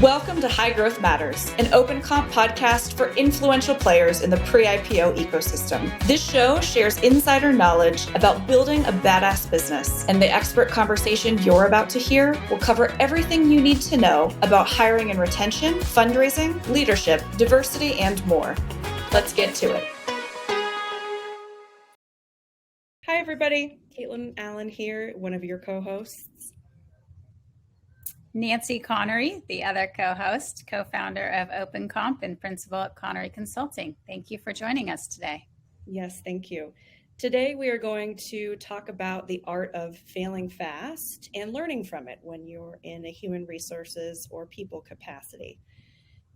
Welcome to High Growth Matters, an open comp podcast for influential players in the pre-IPO ecosystem. This show shares insider knowledge about building a badass business, and the expert conversation you're about to hear will cover everything you need to know about hiring and retention, fundraising, leadership, diversity, and more. Let's get to it. Hi, everybody. Caitlin Allen here, one of your co-hosts. Nancy Connery, the other co-host, co-founder of Open Comp and principal at Connery Consulting. Thank you for joining us today. Yes, thank you. Today we are going to talk about the art of failing fast and learning from it when you're in a human resources or people capacity.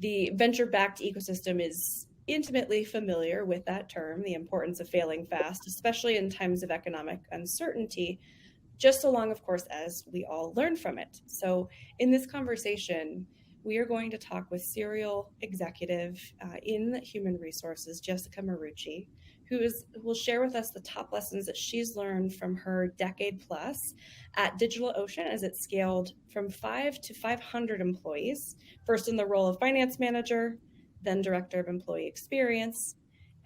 The venture-backed ecosystem is intimately familiar with that term, the importance of failing fast, especially in times of economic uncertainty, just so long, of course, as we all learn from it. So in this conversation, we are going to talk with serial executive in human resources, Jessica Marucci, who will share with us the top lessons that she's learned from her decade plus at DigitalOcean as it scaled from 5 to 500 employees, first in the role of finance manager, then director of employee experience.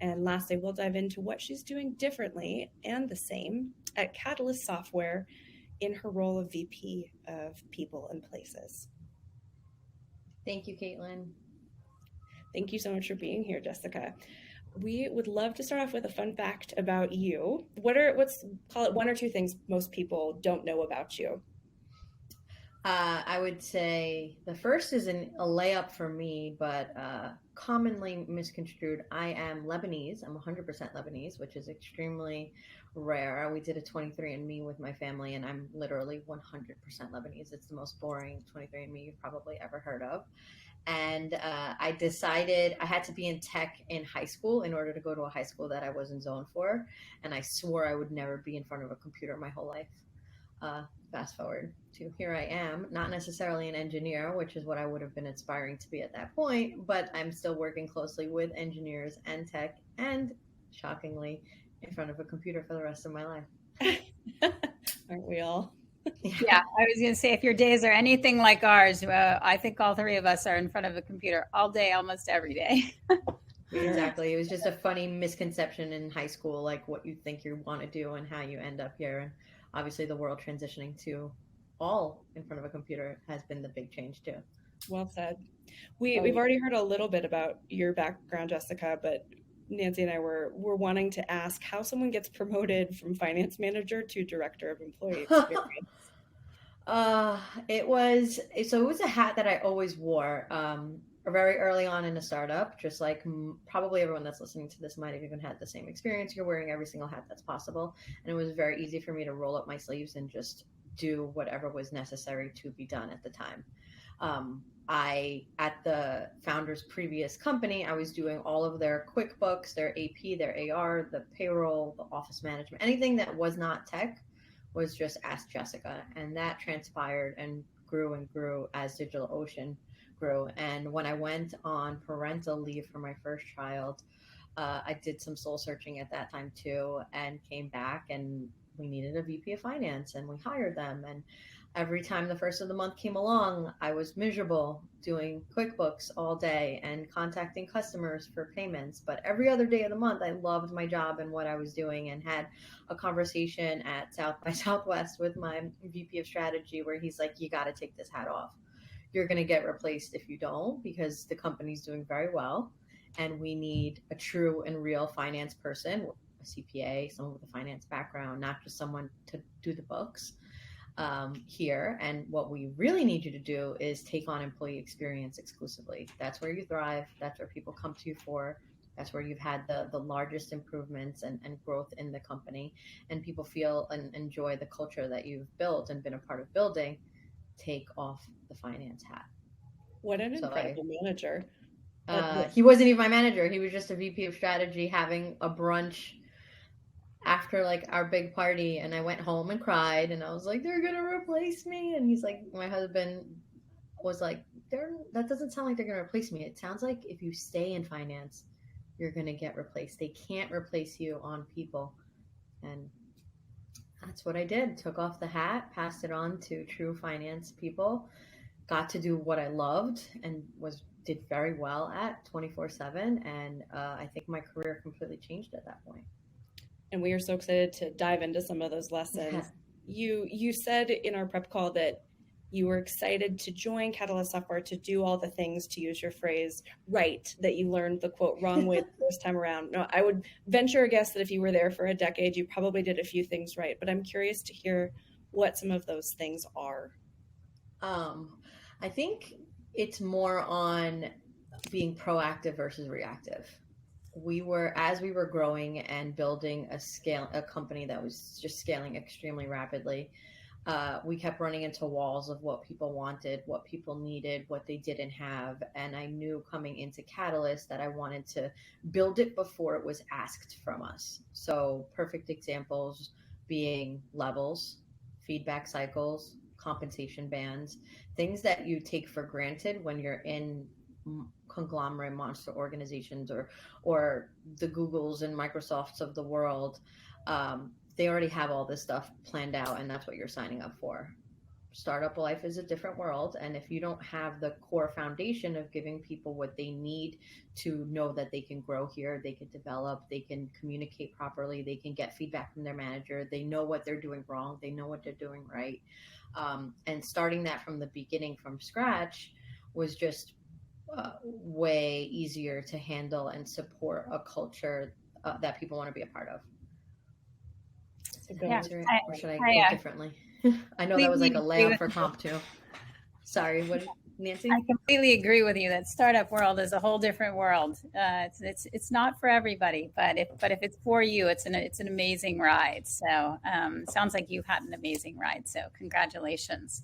And lastly, we'll dive into what she's doing differently and the same at Catalyst Software in her role of VP of People and Places. Thank you, Caitlin. Thank you so much for being here, Jessica. We would love to start off with a fun fact about you. Call it one or two things most people don't know about you. I would say the first is a layup for me, but commonly misconstrued. I am Lebanese. I'm 100% Lebanese, which is extremely rare. We did a 23andMe with my family, and I'm literally 100% Lebanese. It's the most boring 23andMe you've probably ever heard of. And I decided I had to be in tech in high school in order to go to a high school that I wasn't zoned for. And I swore I would never be in front of a computer my whole life. Fast forward to here I am, not necessarily an engineer, which is what I would have been aspiring to be at that point, but I'm still working closely with engineers and tech and, shockingly, in front of a computer for the rest of my life. Aren't we all? Yeah, I was going to say, if your days are anything like ours, I think all three of us are in front of a computer all day, almost every day. Exactly. It was just a funny misconception in high school, like what you think you want to do and how you end up here. And obviously the world transitioning to all in front of a computer has been the big change too. Well said. We've already heard a little bit about your background, Jessica, but Nancy and I were wanting to ask how someone gets promoted from finance manager to director of employee experience. It was a hat that I always wore. Very early on in a startup, just like probably everyone that's listening to this might have even had the same experience. You're wearing every single hat that's possible. And it was very easy for me to roll up my sleeves and just do whatever was necessary to be done at the time. At the founder's previous company, I was doing all of their QuickBooks, their AP, their AR, the payroll, the office management, anything that was not tech was just Ask Jessica. And that transpired and grew as DigitalOcean grew. And when I went on parental leave for my first child, I did some soul searching at that time too, and came back and we needed a VP of finance and we hired them. And every time the first of the month came along, I was miserable doing QuickBooks all day and contacting customers for payments. But every other day of the month, I loved my job and what I was doing, and had a conversation at South by Southwest with my VP of strategy where he's like, you got to take this hat off. You're going to get replaced if you don't, because the company's doing very well. And we need a true and real finance person, a CPA, someone with a finance background, not just someone to do the books here. And what we really need you to do is take on employee experience exclusively. That's where you thrive. That's where people come to you for. That's where you've had the largest improvements and growth in the company. And people feel and enjoy the culture that you've built and been a part of building. Take off the finance hat. What an incredible manager. He wasn't even my manager. He was just a VP of strategy having a brunch after like our big party. And I went home and cried and I was like, they're going to replace me. And he's like, my husband was like, that doesn't sound like they're going to replace me. It sounds like if you stay in finance, you're going to get replaced. They can't replace you on people. And that's what I did. Took off the hat, passed it on to true finance people, got to do what I loved and did very well at 24/7. And I think my career completely changed at that point. And we are so excited to dive into some of those lessons. You said in our prep call that you were excited to join Catalyst Software to do all the things, to use your phrase, right, that you learned the quote wrong way the first time around. No, I would venture a guess that if you were there for a decade, you probably did a few things right. But I'm curious to hear what some of those things are. I think it's more on being proactive versus reactive. As we were growing and building a company that was just scaling extremely rapidly, we kept running into walls of what people wanted, what people needed, what they didn't have. And I knew coming into Catalyst that I wanted to build it before it was asked from us. So perfect examples being levels, feedback cycles, compensation bands, things that you take for granted when you're in conglomerate monster organizations or the Googles and Microsofts of the world. They already have all this stuff planned out, and that's what you're signing up for. Startup life is a different world, and if you don't have the core foundation of giving people what they need to know that they can grow here, they can develop, they can communicate properly, they can get feedback from their manager, they know what they're doing wrong, they know what they're doing right, and starting that from the beginning from scratch was just way easier to handle and support a culture that people want to be a part of. Yeah, or should I go differently? I know that was like a layup for comp too. Sorry, what, Nancy? I completely agree with you. That startup world is a whole different world. It's not for everybody, but if it's for you, it's an amazing ride. So sounds like you've had an amazing ride. So congratulations.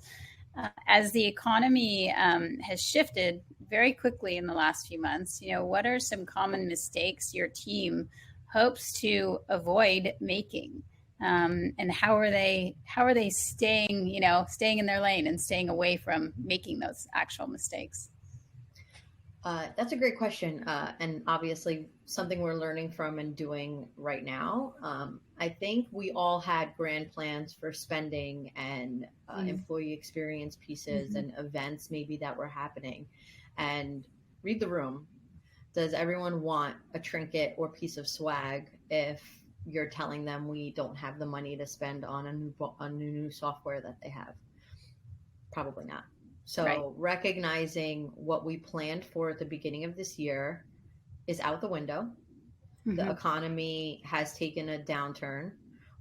As the economy has shifted very quickly in the last few months, what are some common mistakes your team hopes to avoid making? And how are they staying in their lane and staying away from making those actual mistakes? That's a great question. And obviously something we're learning from and doing right now. I think we all had grand plans for spending and employee experience pieces and events maybe that were happening. And read the room. Does everyone want a trinket or piece of swag if you're telling them we don't have the money to spend on a new software that they have? Probably not. So recognizing what we planned for at the beginning of this year is out the window. The economy has taken a downturn.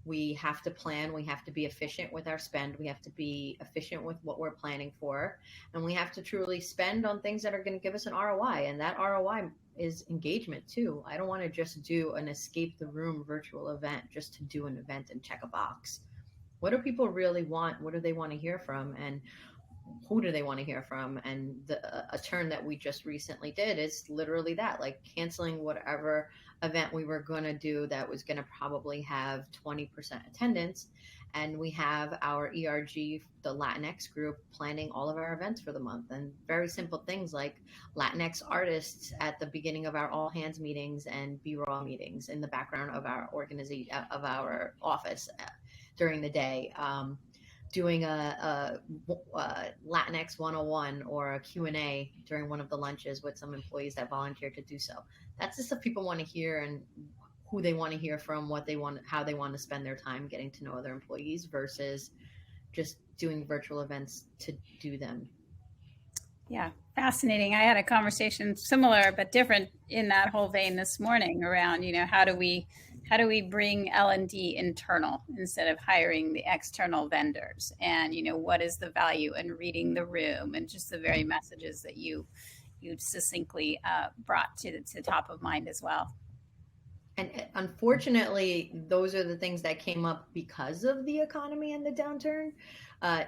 We have to plan. We have to be efficient with our spend. We have to be efficient with what we're planning for. And we have to truly spend on things that are going to give us an ROI. And that ROI is engagement too. I don't want to just do an escape the room virtual event just to do an event and check a box. What do people really want? What do they want to hear from? And who do they want to hear from? And a turn that we just recently did is literally that, like canceling whatever event we were going to do that was going to probably have 20% attendance. And we have our ERG, the Latinx group, planning all of our events for the month. And very simple things like Latinx artists at the beginning of our all hands meetings and B-roll meetings in the background of our organization, of our office during the day. Doing a Latinx 101 or a Q&A during one of the lunches with some employees that volunteered to do so. That's the stuff people want to hear and who they want to hear from, what they want, how they want to spend their time getting to know other employees versus just doing virtual events to do them. Yeah, fascinating. I had a conversation similar but different in that whole vein this morning around, how do we bring L&D internal instead of hiring the external vendors? And, what is the value in reading the room and just the very messages that you succinctly brought to top of mind as well. And unfortunately, those are the things that came up because of the economy and the downturn.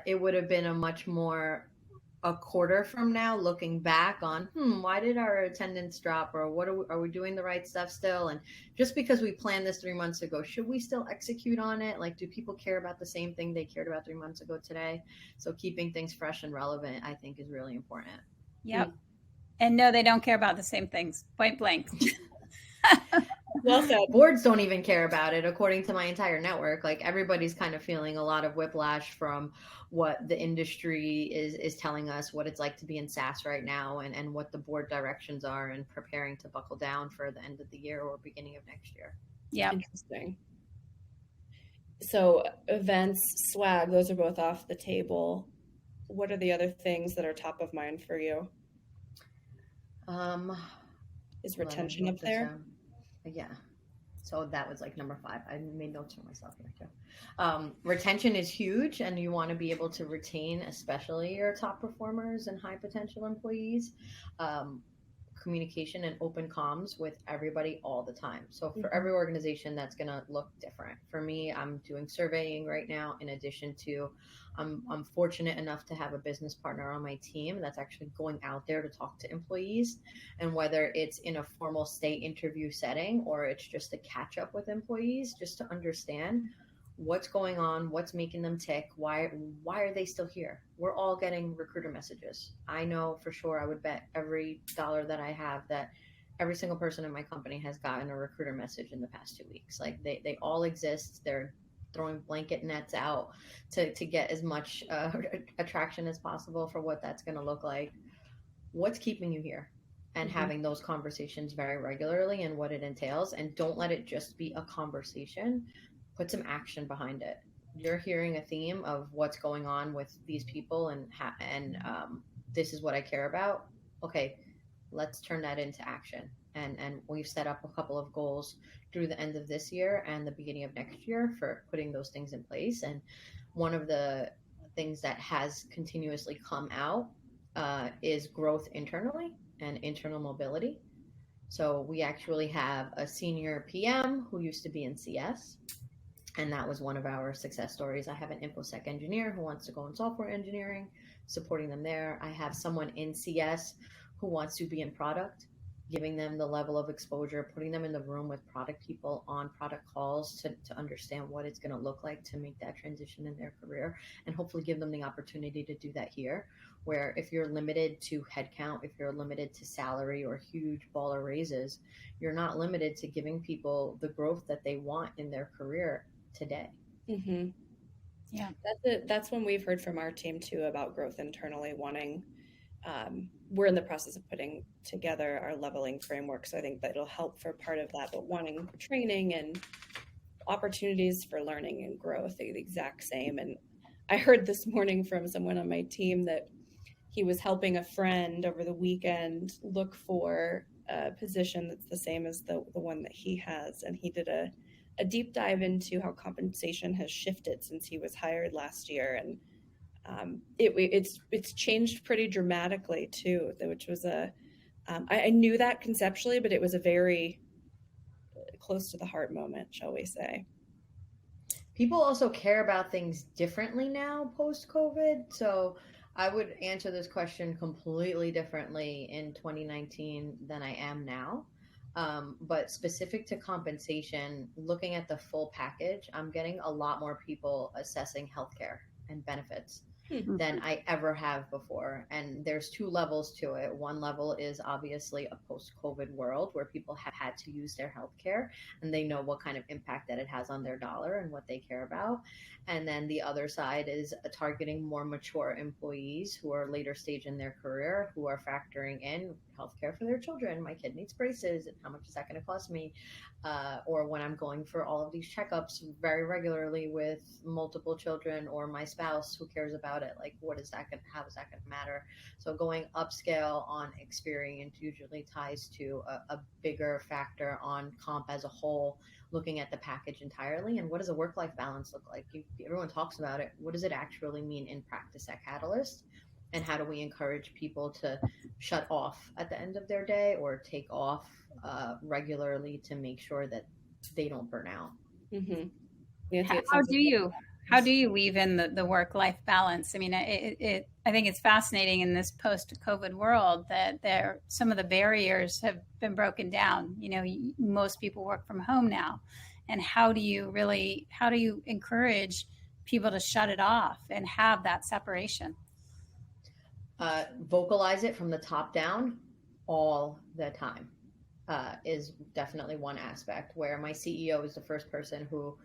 It would have been a quarter from now looking back on, why did our attendance drop, or what are we doing the right stuff still? And just because we planned this 3 months ago, should we still execute on it? Like, do people care about the same thing they cared about 3 months ago today? So keeping things fresh and relevant, I think, is really important. Yep. And no, they don't care about the same things, point blank. Well said. Boards don't even care about it, according to my entire network. Like everybody's kind of feeling a lot of whiplash from what the industry is telling us, what it's like to be in SaaS right now, and what the board directions are, and preparing to buckle down for the end of the year or beginning of next year. Yeah. Interesting. So events, swag, those are both off the table. What are the other things that are top of mind for you? Is retention up there? Yeah. So that was like number 5. I made notes for myself here too. Retention is huge, and you want to be able to retain, especially your top performers and high potential employees. Communication and open comms with everybody all the time. So for every organization, that's going to look different. For me, I'm doing surveying right now. In addition to, I'm fortunate enough to have a business partner on my team that's actually going out there to talk to employees. And whether it's in a formal state interview setting or it's just a catch up with employees, just to understand what's going on, what's making them tick, why are they still here? We're all getting recruiter messages. I know for sure, I would bet every dollar that I have that every single person in my company has gotten a recruiter message in the past 2 weeks. Like they all exist. They're throwing blanket nets out to get as much attraction as possible for what that's going to look like. What's keeping you here? And having those conversations very regularly and what it entails. And don't let it just be a conversation. Put some action behind it. You're hearing a theme of what's going on with these people, and this is what I care about. Okay, let's turn that into action. And we've set up a couple of goals through the end of this year and the beginning of next year for putting those things in place. And one of the things that has continuously come out is growth internally and internal mobility. So we actually have a senior PM who used to be in CS. And that was one of our success stories. I have an InfoSec engineer who wants to go in software engineering, supporting them there. I have someone in CS who wants to be in product, giving them the level of exposure, putting them in the room with product people on product calls to understand what it's going to look like to make that transition in their career, and hopefully give them the opportunity to do that here, where if you're limited to headcount, if you're limited to salary or huge baller raises, you're not limited to giving people the growth that they want in their career today. Yeah, that's when we've heard from our team too about growth internally, wanting we're in the process of putting together our leveling framework, so I think that it'll help for part of that, but wanting training and opportunities for learning and growth, the exact same. And I heard this morning from someone on my team that he was helping a friend over the weekend look for a position that's the same as the one that he has, and he did a deep dive into how compensation has shifted since he was hired last year, and it's changed pretty dramatically too. Which was I knew that conceptually, but it was a very close to the heart moment, shall we say. People also care about things differently now post-COVID. So I would answer this question completely differently in 2019 than I am now. But specific to compensation, looking at the full package, I'm getting a lot more people assessing healthcare and benefits than I ever have before. And there's 2 levels to it. One level is obviously a post-COVID world where people have had to use their healthcare and they know what kind of impact that it has on their dollar and what they care about. And then the other side is targeting more mature employees who are later stage in their career, who are factoring in healthcare for their children. My kid needs braces, and how much is that going to cost me? Or when I'm going for all of these checkups very regularly with multiple children or my spouse who cares about it, like how is that going to matter? So going upscale on experience usually ties to a bigger factor on comp as a whole, looking at the package entirely. And what does a work-life balance look like? Everyone talks about it. What does it actually mean in practice at Catalyst? And how do we encourage people to shut off at the end of their day or take off regularly to make sure that they don't burn out? How do you weave in the work-life balance? I mean, I think it's fascinating in this post-COVID world that some of the barriers have been broken down. You know, most people work from home now, and how do you encourage people to shut it off and have that separation? Vocalize it from the top down all the time. is definitely one aspect, where my CEO is the first person who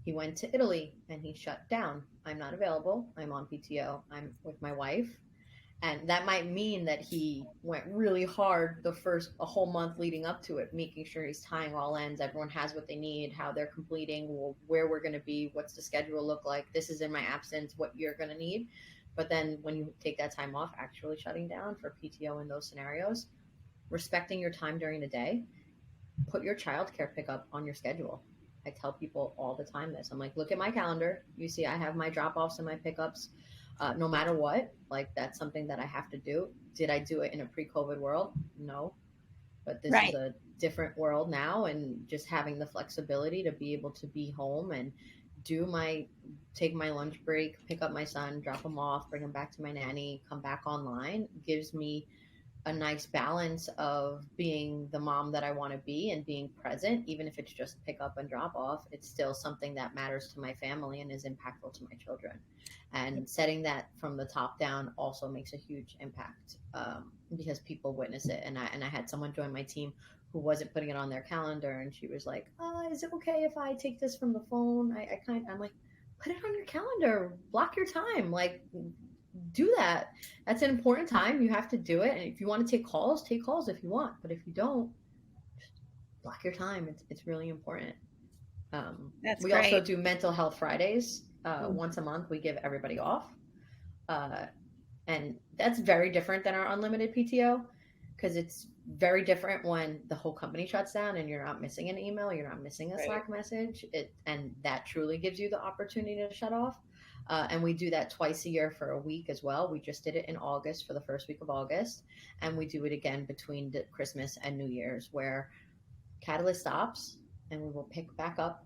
he went to Italy and he shut down. I'm not available. I'm on PTO. I'm with my wife. And that might mean that he went really hard a whole month leading up to it, making sure he's tying all ends. Everyone has what they need, how they're completing, where we're going to be, what's the schedule look like. This is in my absence, what you're going to need. But then when you take that time off, actually shutting down for PTO in those scenarios, respecting your time during the day, put your childcare pickup on your schedule. I tell people all the time this. I'm like, look at my calendar. You see, I have my drop offs and my pickups. No matter what, like that's something that I have to do. Did I do it in a pre-COVID world? No, but this is a different world now, and just having the flexibility to be able to be home and take my lunch break, pick up my son, drop him off, bring him back to my nanny, come back online, gives me a nice balance of being the mom that I want to be and being present. Even if it's just pick up and drop off, it's still something that matters to my family and is impactful to my children. And setting that from the top down also makes a huge impact, because people witness it. And I had someone join my team who wasn't putting it on their calendar, and she was like, is it okay if I take this from the phone? I'm like, put it on your calendar, block your time, like do that. That's an important time. You have to do it. And if you want to take calls if you want. But if you don't, just block your time. It's really important. That's we great. Also do mental health Fridays. Once a month, we give everybody off. And that's very different than our unlimited PTO, because it's very different when the whole company shuts down and you're not missing an email, you're not missing a Slack message. And that truly gives you the opportunity to shut off. And we do that twice a year for a week as well. We just did it in August for the first week of August. And we do it again between Christmas and New Year's, where Catalyst stops and we will pick back up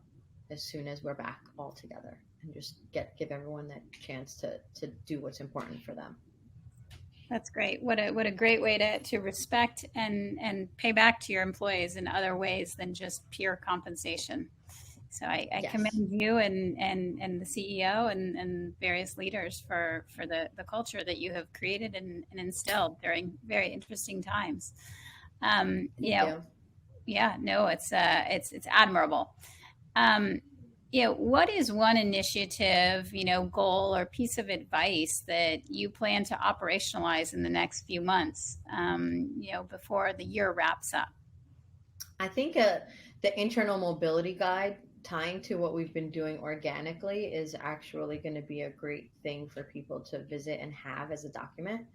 as soon as we're back all together, and just give everyone that chance to do what's important for them. That's great. What a great way to respect and pay back to your employees in other ways than just pure compensation. So I Yes. commend you and the CEO and various leaders for the culture that you have created and instilled during very interesting times. Thank you. Yeah, no, it's admirable. What is one initiative, goal or piece of advice that you plan to operationalize in the next few months, before the year wraps up? I think the internal mobility guide, tying to what we've been doing organically, is actually going to be a great thing for people to visit and have as a document.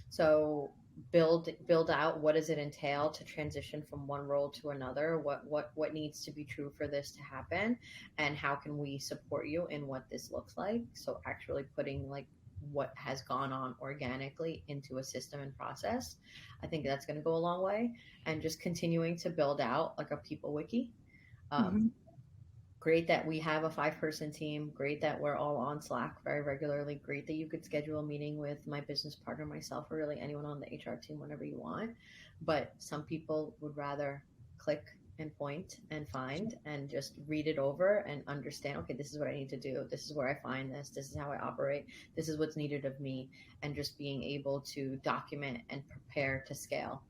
So build out, what does it entail to transition from one role to another, what needs to be true for this to happen, and how can we support you in what this looks like. So actually putting like what has gone on organically into a system and process, I think that's going to go a long way. And just continuing to build out like a people wiki. Great that we have a 5-person team. Great that we're all on Slack very regularly. Great that you could schedule a meeting with my business partner, myself, or really anyone on the HR team whenever you want. But some people would rather click and point and find and just read it over and understand, okay, this is what I need to do. This is where I find this. This is how I operate. This is what's needed of me. And just being able to document and prepare to scale.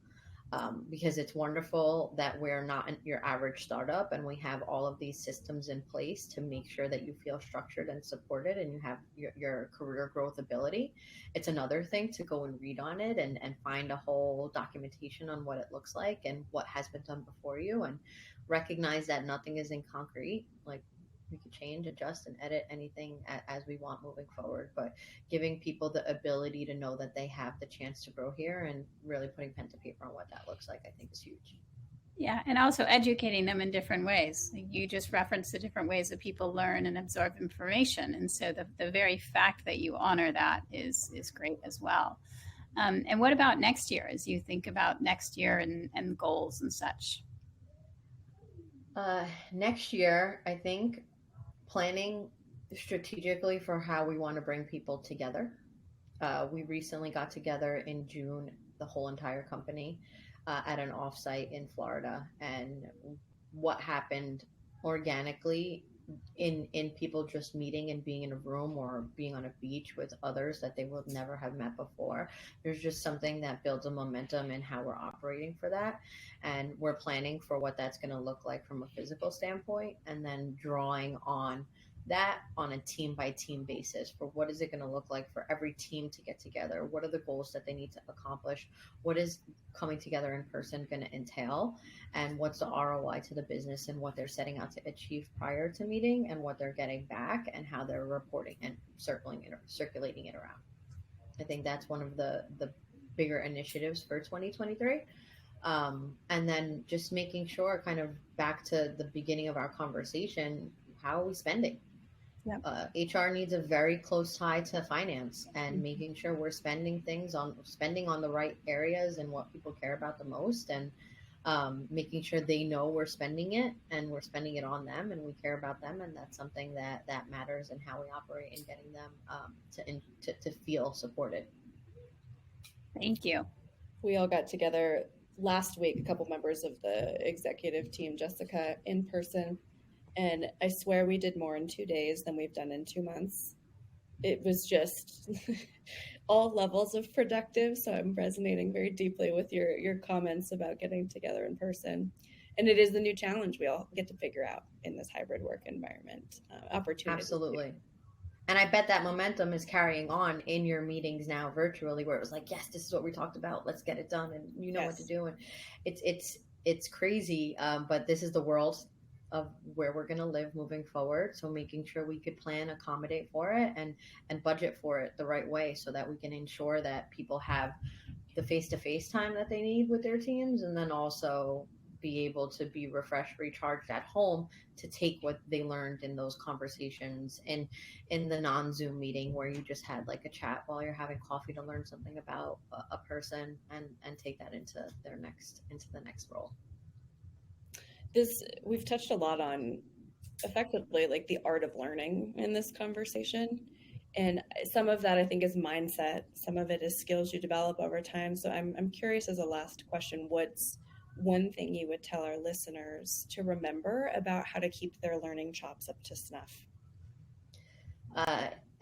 Because it's wonderful that we're not your average startup, and we have all of these systems in place to make sure that you feel structured and supported and you have your career growth ability. It's another thing to go and read on it and find a whole documentation on what it looks like and what has been done before you, and recognize that nothing is in concrete. Like, we could change, adjust, and edit anything as we want moving forward. But giving people the ability to know that they have the chance to grow here, and really putting pen to paper on what that looks like, I think is huge. Yeah, and also educating them in different ways. You just referenced the different ways that people learn and absorb information. And so the very fact that you honor that is great as well. And what about next year, as you think about next year and goals and such? Next year, I think planning strategically for how we want to bring people together. We recently got together in June, the whole entire company, at an offsite in Florida. And what happened organically in people just meeting and being in a room or being on a beach with others that they will never have met before. There's just something that builds a momentum in how we're operating for that, and we're planning for what that's going to look like from a physical standpoint, and then drawing on that on a team by team basis for what is it going to look like for every team to get together, what are the goals that they need to accomplish, what is coming together in person going to entail, and what's the ROI to the business and what they're setting out to achieve prior to meeting and what they're getting back and how they're reporting and circulating it around. I think that's one of the bigger initiatives for 2023. And then just making sure, kind of back to the beginning of our conversation, how are we spending? Yep. HR needs a very close tie to finance, and making sure we're spending on the right areas and what people care about the most, and making sure they know we're spending it and we're spending it on them and we care about them, and that's something that matters in how we operate and getting them to feel supported. Thank you. We all got together last week, a couple members of the executive team, Jessica, in person. And I swear we did more in 2 days than we've done in 2 months. It was just all levels of productive. So I'm resonating very deeply with your comments about getting together in person. And it is the new challenge we all get to figure out in this hybrid work environment. Opportunity. Absolutely. And I bet that momentum is carrying on in your meetings now virtually, where it was like, yes, this is what we talked about. Let's get it done. And you know what to do. And it's crazy. But this is the world of where we're going to live moving forward. So making sure we could plan, accommodate for it, and budget for it the right way so that we can ensure that people have the face-to-face time that they need with their teams, and then also be able to be refreshed, recharged at home to take what they learned in those conversations in the non-Zoom meeting where you just had like a chat while you're having coffee to learn something about a person, and take that into the next role. We've touched a lot on effectively like the art of learning in this conversation. And some of that I think is mindset. Some of it is skills you develop over time. So I'm curious, as a last question, what's one thing you would tell our listeners to remember about how to keep their learning chops up to snuff?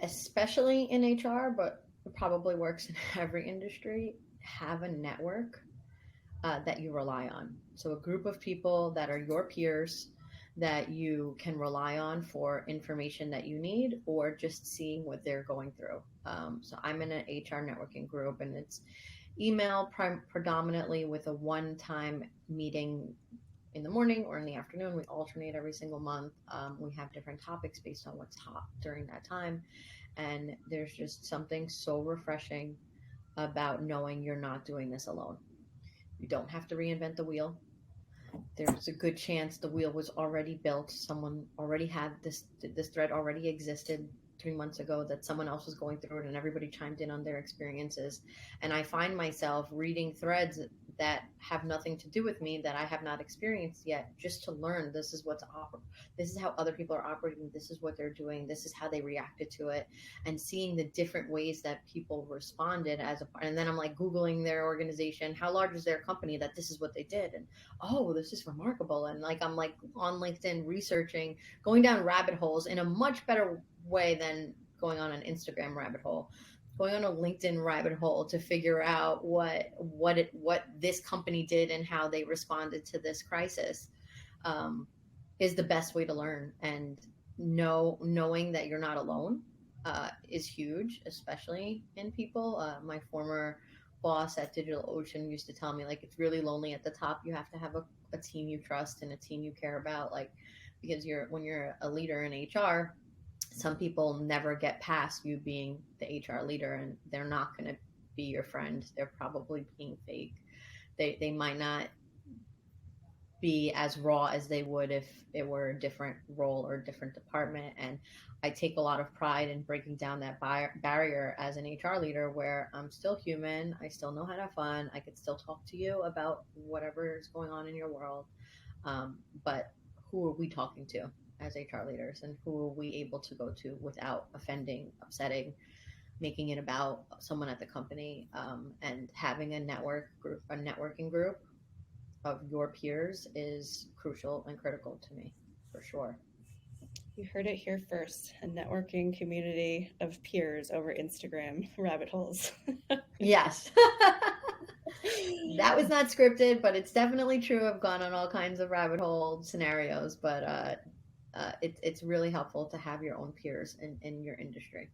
Especially in HR, but it probably works in every industry, have a network that you rely on. So a group of people that are your peers that you can rely on for information that you need, or just seeing what they're going through. So I'm in an HR networking group, and it's email predominantly, with a one-time meeting in the morning or in the afternoon. We alternate every single month. We have different topics based on what's hot during that time. And there's just something so refreshing about knowing you're not doing this alone. You don't have to reinvent the wheel. There's a good chance the wheel was already built. Someone already had this thread already existed 3 months ago, that someone else was going through it, and everybody chimed in on their experiences. And I find myself reading threads that have nothing to do with me, that I have not experienced yet, just to learn this is this is how other people are operating, this is what they're doing, this is how they reacted to it, and seeing the different ways that people responded and then I'm like Googling their organization, how large is their company, that this is what they did, and oh, this is remarkable. And like I'm like on LinkedIn researching, going down rabbit holes in a much better way than going on an Instagram rabbit hole, going on a LinkedIn rabbit hole to figure out what this company did and how they responded to this crisis, is the best way to learn. And knowing that you're not alone is huge, especially in people. My former boss at DigitalOcean used to tell me, like, it's really lonely at the top. You have to have a team you trust and a team you care about, like, because when you're a leader in HR, some people never get past you being the HR leader, and they're not going to be your friend. They're probably being fake. They might not be as raw as they would if it were a different role or a different department. And I take a lot of pride in breaking down that barrier as an HR leader, where I'm still human. I still know how to have fun. I could still talk to you about whatever is going on in your world. But who are we talking to as HR leaders, and who are we able to go to without offending, upsetting, making it about someone at the company? And having a networking group of your peers is crucial and critical to me, for sure. You heard it here first. A networking community of peers over Instagram rabbit holes. Yes. That was not scripted, but it's definitely true. I've gone on all kinds of rabbit hole scenarios, but it's really helpful to have your own peers in your industry.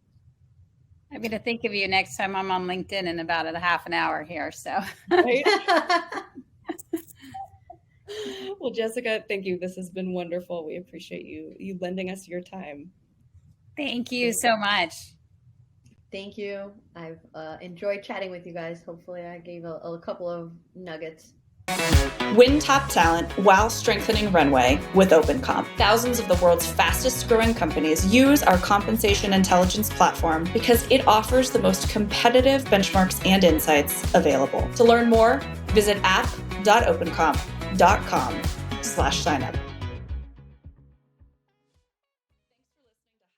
I'm going to think of you next time I'm on LinkedIn in about a half an hour here. So, Right? Well, Jessica, thank you. This has been wonderful. We appreciate you lending us your time. thank you so much. Thank you. I've enjoyed chatting with you guys. Hopefully I gave a couple of nuggets. Win top talent while strengthening runway with OpenComp. Thousands of the world's fastest growing companies use our compensation intelligence platform because it offers the most competitive benchmarks and insights available. To learn more, visit app.opencomp.com/signup.